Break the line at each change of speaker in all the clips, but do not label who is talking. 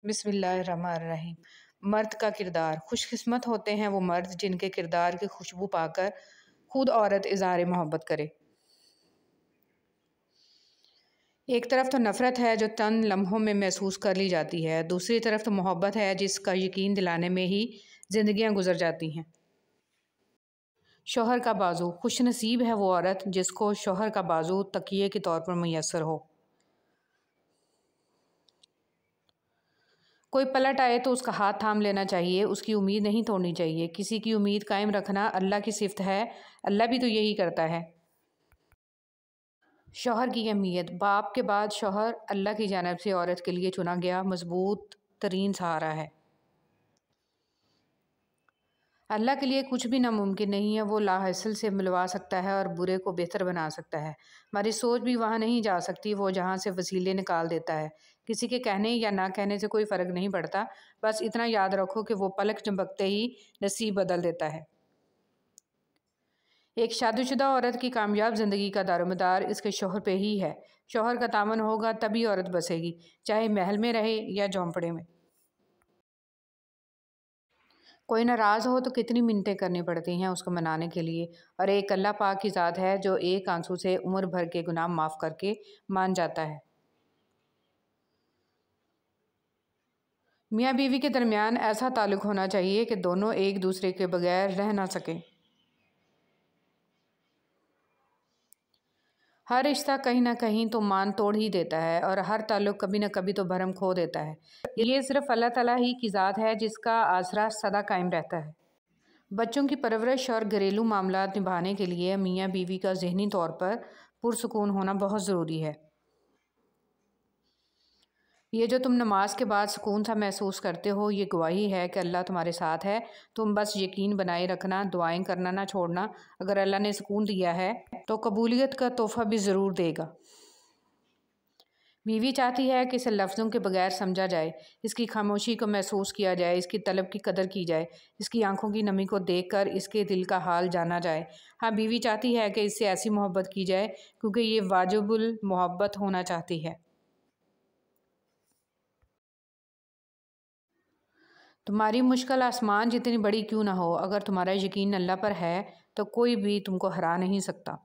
बिस्मिल्लाहिर्रहमानिर्रहीम। मर्द का किरदार। खुशकिस्मत होते हैं वो मर्द जिनके किरदार की खुशबू पाकर खुद औरत इज़हार मोहब्बत करे। एक तरफ तो नफ़रत है जो चंद लम्हों में महसूस कर ली जाती है, दूसरी तरफ तो मोहब्बत है जिसका यकीन दिलाने में ही ज़िंदगियां गुजर जाती हैं। शौहर का बाजू। खुशनसीब है वो औरत जिसको शौहर का बाजू तकिए के तौर पर मैसर हो। कोई पलट आए तो उसका हाथ थाम लेना चाहिए, उसकी उम्मीद नहीं तोड़नी चाहिए। किसी की उम्मीद कायम रखना अल्लाह की सिफ़त है, अल्लाह भी तो यही करता है। शौहर की अहमियत। बाप के बाद शौहर अल्लाह की जानिब से औरत के लिए चुना गया मजबूत तरीन सहारा है। अल्लाह के लिए कुछ भी नामुमकिन नहीं है। वो लाहासिल से मिलवा सकता है और बुरे को बेहतर बना सकता है। हमारी सोच भी वहाँ नहीं जा सकती, वो जहाँ से वसीले निकाल देता है। किसी के कहने या ना कहने से कोई फ़र्क नहीं पड़ता, बस इतना याद रखो कि वो पलक झपकते ही नसीब बदल देता है। एक शादीशुदा औरत की कामयाब ज़िंदगी का दारोमदार इसके शौहर पे ही है। शौहर का तामन होगा तभी औरत बसेगी, चाहे महल में रहे या झोंपड़े में। कोई नाराज़ हो तो कितनी मिन्नतें करनी पड़ती हैं उसको मनाने के लिए, और एक अल्लाह पाक की ज़ात है जो एक आंसू से उम्र भर के गुनाह माफ़ करके मान जाता है। मियाँ बीवी के दरमियान ऐसा ताल्लुक़ होना चाहिए कि दोनों एक दूसरे के बगैर रह ना सकें। हर रिश्ता कहीं ना कहीं तो मान तोड़ ही देता है और हर ताल्लुक़ कभी ना कभी तो भरम खो देता है। ये सिर्फ़ अल्लाह ताला ही की ज़ात है जिसका आसरा सदा कायम रहता है। बच्चों की परवरिश और घरेलू मामलात निभाने के लिए मियाँ बीवी का ज़हनी तौर पर पुरसुकून होना बहुत ज़रूरी है। ये जो तुम नमाज के बाद सुकून सा महसूस करते हो, ये गवाही है कि अल्लाह तुम्हारे साथ है। तुम बस यकीन बनाए रखना, दुआएं करना ना छोड़ना। अगर अल्लाह ने सुकून दिया है तो कबूलियत का तोहफ़ा भी ज़रूर देगा। बीवी चाहती है कि इसे लफ्ज़ों के बगैर समझा जाए, इसकी खामोशी को महसूस किया जाए, इसकी तलब की कदर की जाए, इसकी आंखों की नमी को देखकर इसके दिल का हाल जाना जाए। हाँ, बीवी चाहती है कि इससे ऐसी मोहब्बत की जाए क्योंकि ये वाजिबुल मोहब्बत होना चाहती है। तुम्हारी मुश्किल आसमान जितनी बड़ी क्यों ना हो, अगर तुम्हारा यकीन अल्लाह पर है तो कोई भी तुमको हरा नहीं सकता।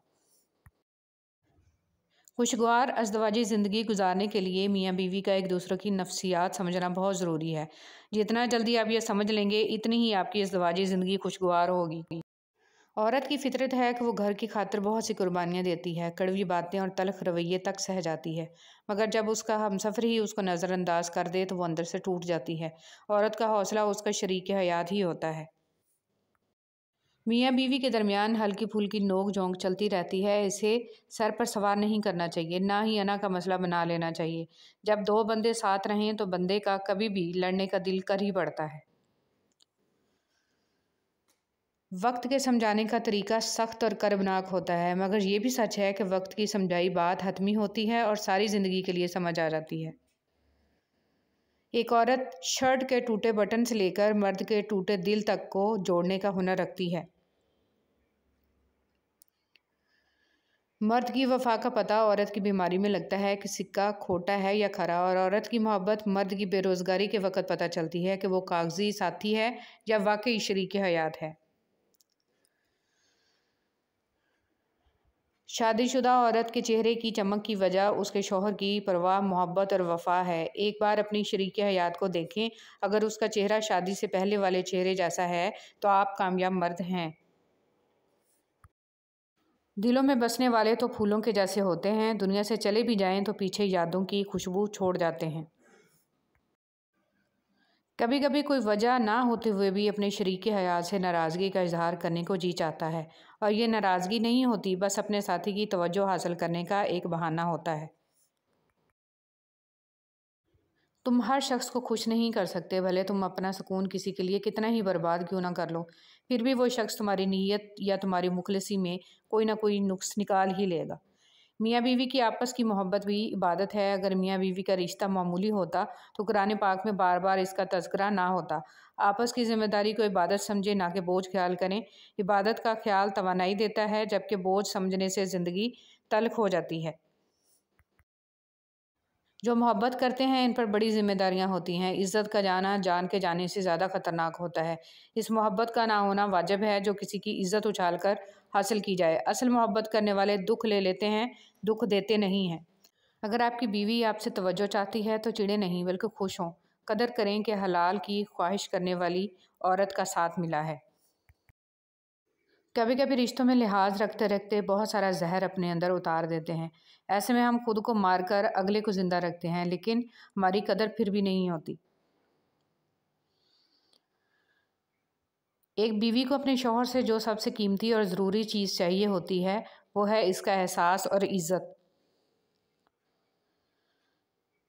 खुशगवार अज़दवाजी ज़िंदगी गुजारने के लिए मियाँ बीवी का एक दूसरे की नफ्सियात समझना बहुत ज़रूरी है। जितना जल्दी आप ये समझ लेंगे इतनी ही आपकी अज़दवाजी ज़िंदगी खुशगवार होगी। औरत की फितरत है कि वो घर की खातिर बहुत सी कुर्बानियाँ देती है, कड़वी बातें और तल्ख रवैये तक सह जाती है, मगर जब उसका हमसफ़र ही उसको नज़रअंदाज कर दे तो वो अंदर से टूट जाती है। औरत का हौसला उसका शरीक हयात ही होता है। मियाँ बीवी के दरमियान हल्की फुल्की नोक झोंक चलती रहती है, इसे सर पर सवार नहीं करना चाहिए, ना ही अना का मसला बना लेना चाहिए। जब दो बंदे साथ रहें तो बंदे का कभी भी लड़ने का दिल कर ही पड़ता है। वक्त के समझाने का तरीका सख्त और कर्बनाक होता है, मगर ये भी सच है कि वक्त की समझाई बात हतमी होती है और सारी ज़िंदगी के लिए समझ आ जाती है। एक औरत शर्ट के टूटे बटन से लेकर मर्द के टूटे दिल तक को जोड़ने का हुनर रखती है। मर्द की वफ़ा का पता औरत की बीमारी में लगता है कि सिक्का खोटा है या खरा, और औरत की मोहब्बत मर्द की बेरोज़गारी के वक़्त पता चलती है कि वो कागज़ी साथी है या वाकई शरीक हयात है। शादीशुदा औरत के चेहरे की चमक की वजह उसके शौहर की परवाह, मोहब्बत और वफ़ा है। एक बार अपनी शरीक हयात को देखें, अगर उसका चेहरा शादी से पहले वाले चेहरे जैसा है तो आप कामयाब मर्द हैं। दिलों में बसने वाले तो फूलों के जैसे होते हैं, दुनिया से चले भी जाएं तो पीछे यादों की खुशबू छोड़ जाते हैं। कभी कभी कोई वजह ना होते हुए भी अपने शरीक हयात से नाराज़गी का इजहार करने को जी चाहता है, और ये नाराज़गी नहीं होती, बस अपने साथी की तवज्जो हासिल करने का एक बहाना होता है। तुम हर शख्स को खुश नहीं कर सकते, भले तुम अपना सुकून किसी के लिए कितना ही बर्बाद क्यों ना कर लो, फिर भी वो शख्स तुम्हारी नीयत या तुम्हारी मुखलिसी में कोई ना कोई नुक्स निकाल ही लेगा। मियाँ बीवी की आपस की मोहब्बत भी इबादत है। अगर मियाँ बीवी का रिश्ता मामूली होता तो कुरान पाक में बार बार इसका तज़किरा ना होता। आपस की ज़िम्मेदारी को इबादत समझे, ना कि बोझ ख्याल करें। इबादत का ख्याल तवानाई देता है, जबकि बोझ समझने से ज़िंदगी तल्ख हो जाती है। जो मोहब्बत करते हैं इन पर बड़ी जिम्मेदारियां होती हैं। इज़्ज़त का जाना जान के जाने से ज़्यादा खतरनाक होता है। इस मोहब्बत का ना होना वाजिब है जो किसी की इज़्ज़त उछाल कर हासिल की जाए। असल मोहब्बत करने वाले दुख ले लेते हैं, दुख देते नहीं हैं। अगर आपकी बीवी आपसे तवज्जो चाहती है तो चिढ़े नहीं बल्कि खुश हों। कदर करें कि हलाल की ख्वाहिश करने वाली औरत का साथ मिला है। कभी कभी रिश्तों में लिहाज रखते रखते बहुत सारा जहर अपने अंदर उतार देते हैं। ऐसे में हम खुद को मारकर अगले को जिंदा रखते हैं, लेकिन हमारी कदर फिर भी नहीं होती। एक बीवी को अपने शौहर से जो सबसे कीमती और ज़रूरी चीज़ चाहिए होती है वो है इसका एहसास और इज़्ज़त।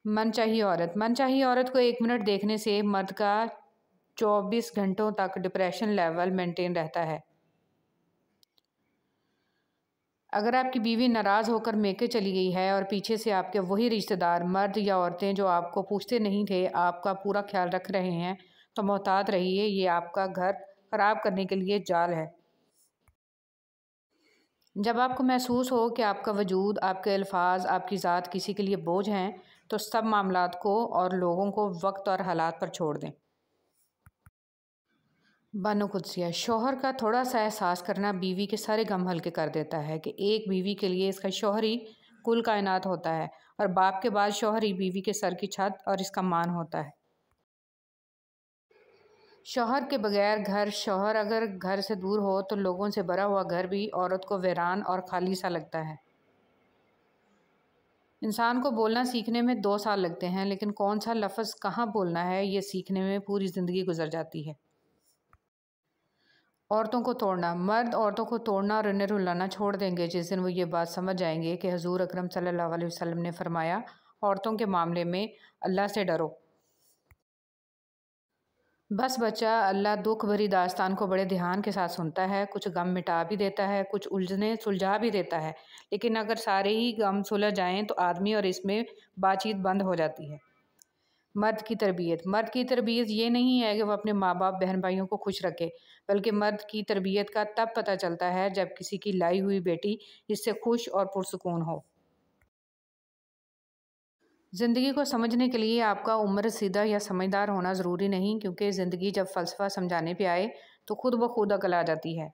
मन चाहिए औरत को 1 मिनट देखने से मर्द का 24 घंटों तक डिप्रेशन लेवल मेंटेन रहता है। अगर आपकी बीवी नाराज़ होकर मेके चली गई है और पीछे से आपके वही रिश्तेदार मर्द या औरतें जो आपको पूछते नहीं थे आपका पूरा ख्याल रख रहे हैं, तो मोहतात रहिए, ये आपका घर ख़राब करने के लिए जाल है। जब आपको महसूस हो कि आपका वजूद, आपके अल्फाज, आपकी ज़ात किसी के लिए बोझ हैं, तो सब मामलात को और लोगों को वक्त और हालात पर छोड़ दें। बानो कुद्सिया, शौहर का थोड़ा सा एहसास करना बीवी के सारे गम हल्के कर देता है कि एक बीवी के लिए इसका शौहर ही कुल कायनात होता है और बाप के बाद शौहर ही बीवी के सर की छत और इसका मान होता है। शौहर के बगैर घर, शौहर अगर घर से दूर हो तो लोगों से भरा हुआ घर भी औरत को वीरान और खाली सा लगता है। इंसान को बोलना सीखने में 2 साल लगते हैं, लेकिन कौन सा लफ्ज़ कहाँ बोलना है ये सीखने में पूरी ज़िंदगी गुजर जाती है। औरतों को तोड़ना, मर्द औरतों को तोड़ना और उन्हें रुलाना छोड़ देंगे जिस दिन वो ये बात समझ जाएंगे कि हजूर अकरम सल्लल्लाहु अलैहि वसल्लम ने फरमाया, औरतों के मामले में अल्लाह से डरो। बस बच्चा, अल्लाह दुख भरी दास्तान को बड़े ध्यान के साथ सुनता है, कुछ गम मिटा भी देता है, कुछ उलझने सुलझा भी देता है, लेकिन अगर सारे ही गम सुलझ जाएं तो आदमी और इसमें बातचीत बंद हो जाती है। मर्द की तरबियत ये नहीं है कि वह अपने माँ बाप बहन भाइयों को खुश रखे, बल्कि मर्द की तरबियत का तब पता चलता है जब किसी की लाई हुई बेटी इससे खुश और पुरसुकून हो। ज़िंदगी को समझने के लिए आपका उम्र सीधा या समझदार होना ज़रूरी नहीं, क्योंकि ज़िंदगी जब फ़लसफ़ा समझाने पे आए तो खुद ब खुद अकल आ जाती है।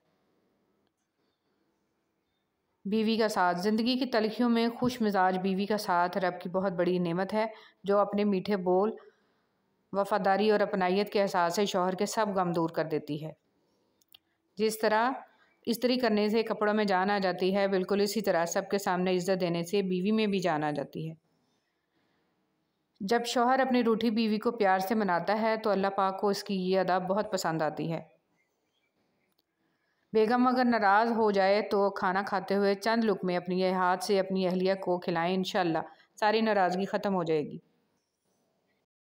बीवी का साथ, ज़िंदगी की तलखियों में खुश मिजाज बीवी का साथ रब की बहुत बड़ी नेमत है, जो अपने मीठे बोल, वफ़ादारी और अपनाइयत के एहसास से शौहर के सब गम दूर कर देती है। जिस तरह इस्त्री करने से कपड़ों में जान आ जाती है, बिल्कुल इसी तरह सबके सामने इज्जत देने से बीवी में भी जान आ जाती है। जब शौहर अपनी रूठी बीवी को प्यार से मनाता है तो अल्लाह पाक को इसकी ये अदा बहुत पसंद आती है। बेगम अगर नाराज़ हो जाए तो खाना खाते हुए चंद लुक़मे अपनी हाथ से अपनी अहलिया को खिलाएं, इंशाअल्लाह सारी नाराज़गी ख़त्म हो जाएगी।